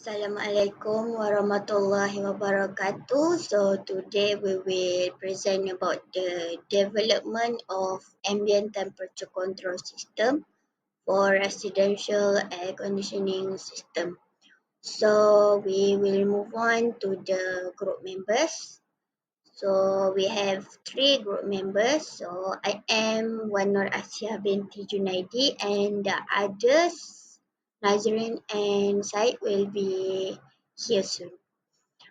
Assalamualaikum warahmatullahi wabarakatuh. So today we will present about the development of ambient temperature control system for residential air conditioning system. So we will move on to the group members. So we have three group members. So I am one Arisya BINTI JUNAIDI, and the others Nazreen and SYED will be here soon.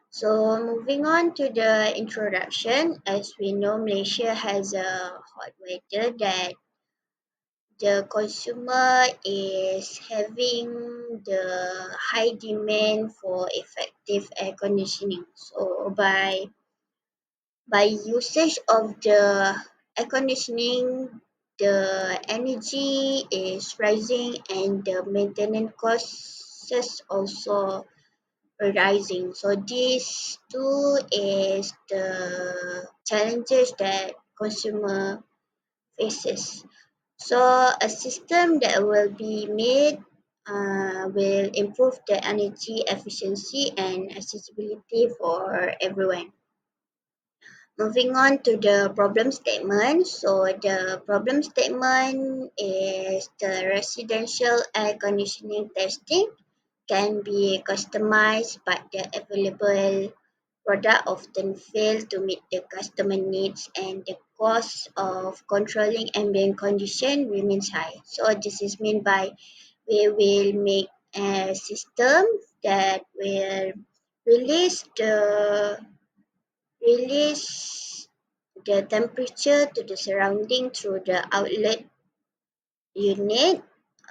So moving on to the introduction, as we know Malaysia has a hot weather that the consumer is having the high demand for effective air conditioning. So by usage of the air conditioning, the energy is rising and the maintenance costs also rising. So these two is the challenges that consumer faces. So a system that will be made will improve the energy efficiency and accessibility for everyone. Moving on to the problem statement. So the problem statement is the residential air conditioning testing can be customized, but the available product often fail to meet the customer needs and the cost of controlling ambient condition remains high. So this is meant by we will make a system that will release the release the temperature to the surrounding through the outlet unit.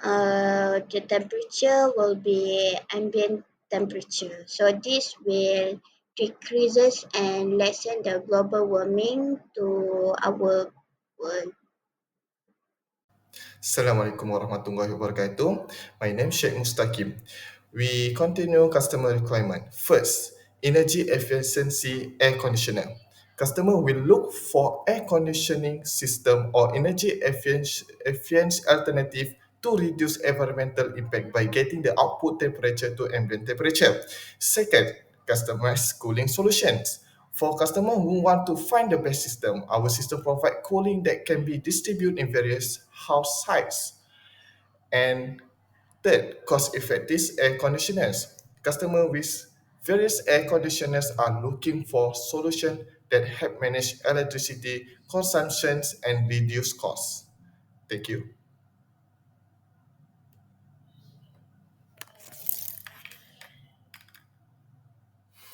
The temperature will be ambient temperature. So this will decreases and lessen the global warming to our world. Assalamualaikum warahmatullahi wabarakatuh. My name is Sheikh MUSTAQIM. We continue customer requirement. First, energy efficiency air conditioner. Customer will look for air conditioning system or energy efficient alternative to reduce environmental impact by getting the output temperature to ambient temperature. Second, customized cooling solutions. For customers who want to find the best system, our system provide cooling that can be distributed in various house sites. And third, cost-effective air conditioners. Customers with various air conditioners are looking for solutions that help manage electricity consumptions and reduce costs. Thank you.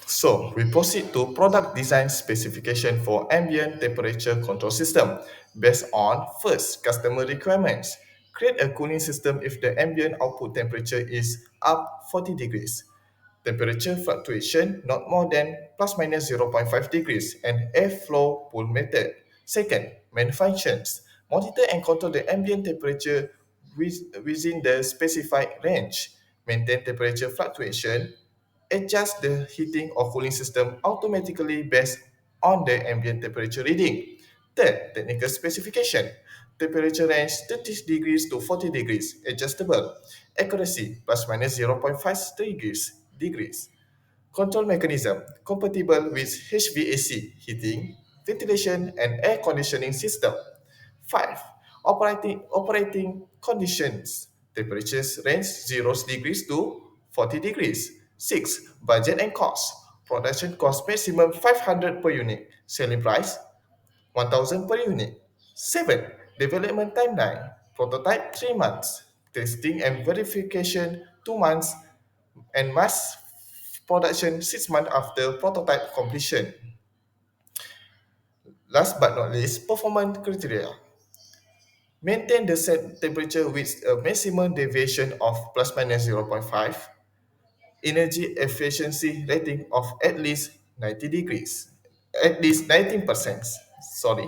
So we proceed to product design specification for ambient temperature control system based on first customer requirements. Create a cooling system if the ambient output temperature is up 40 degrees. Temperature fluctuation not more than plus minus zero point 0.5 degrees and airflow pull method. Second, main functions. Monitor and control the ambient temperature within the specified range. Maintain temperature fluctuation, adjust the heating or cooling system automatically based on the ambient temperature reading. Third, technical specification. Temperature range 30 degrees to 40 degrees, adjustable. Accuracy plus minus zero point 0.5 degrees. Control mechanism compatible with HVAC heating, ventilation, and air conditioning system. 5. Operating conditions. Temperatures range 0 degrees to 40 degrees. 6. Budget and cost. Production cost maximum 500 per unit. Selling price 1000 per unit. 7. Development timeline. Prototype 3 months. Testing and verification 2 months and mass production 6 months after prototype completion. Last but not least, performance criteria. Maintain the set temperature with a maximum deviation of plus minus zero point 0.5, energy efficiency rating of at least 90 degrees, at least 19%. Sorry.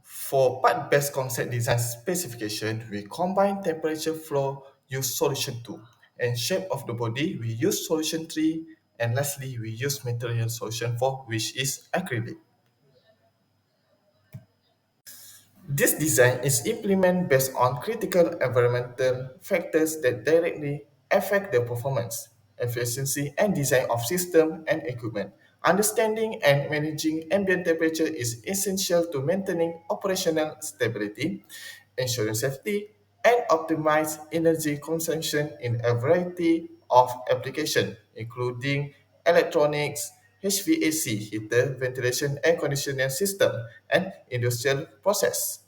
For part-based concept design specification, we combine temperature flow, use solution 2, and shape of the body, we use solution 3, and lastly, we use material solution 4, which is acrylic. This design is implemented based on critical environmental factors that directly affect the performance. efficiency and design of system and equipment. Understanding and managing ambient temperature is essential to maintaining operational stability, ensuring safety, and optimize energy consumption in a variety of applications, including electronics, HVAC, heater, ventilation, air conditioning system, and industrial process.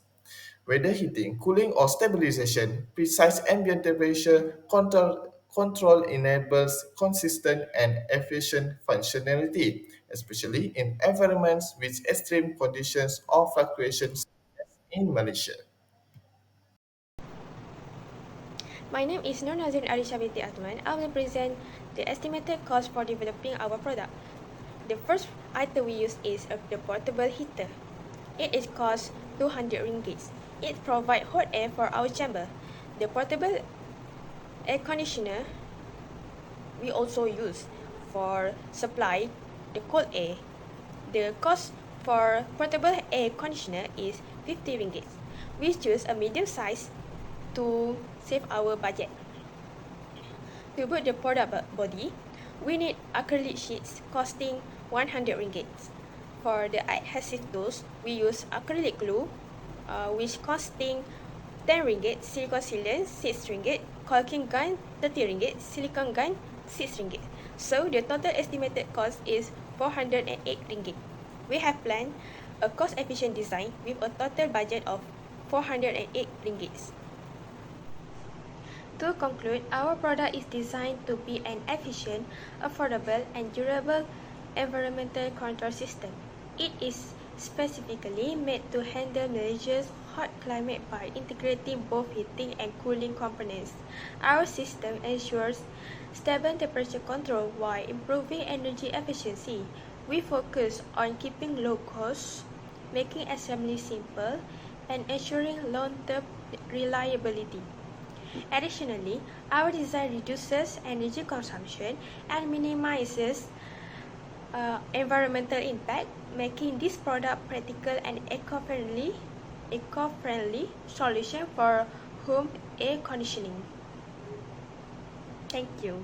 Whether heating, cooling, or stabilization, precise ambient temperature control enables consistent and efficient functionality, especially in environments with extreme conditions or fluctuations in Malaysia. My name is Nazreen Arisya binti AZMAN. I will present the estimated cost for developing our product. The first item we use is the portable heater. It is cost 200 ringgit. It provides hot air for our chamber. The portable air conditioner we also use for supply the cold air. The cost for portable air conditioner is 50 ringgit. We choose a medium size to save our budget. To build the product body, we need acrylic sheets costing 100 ringgit. For the adhesive tools, we use acrylic glue, which costing 10 ringgit, silicone sealant 6 ringgit, caulking gun 30 ringgit, silicone gun 6 ringgit. So the total estimated cost is 408 ringgit. We have planned a cost-efficient design with a total budget of 408 ringgit. To conclude, our product is designed to be an efficient, affordable, and durable environmental control system. It is specifically made to handle Malaysia's hot climate by integrating both heating and cooling components. Our system ensures stable temperature control while improving energy efficiency. We focus on keeping low costs, making assembly simple, and ensuring long-term reliability. Additionally, our design reduces energy consumption and minimizes environmental impact, making this product practical and eco-friendly solution for home air conditioning. Thank you.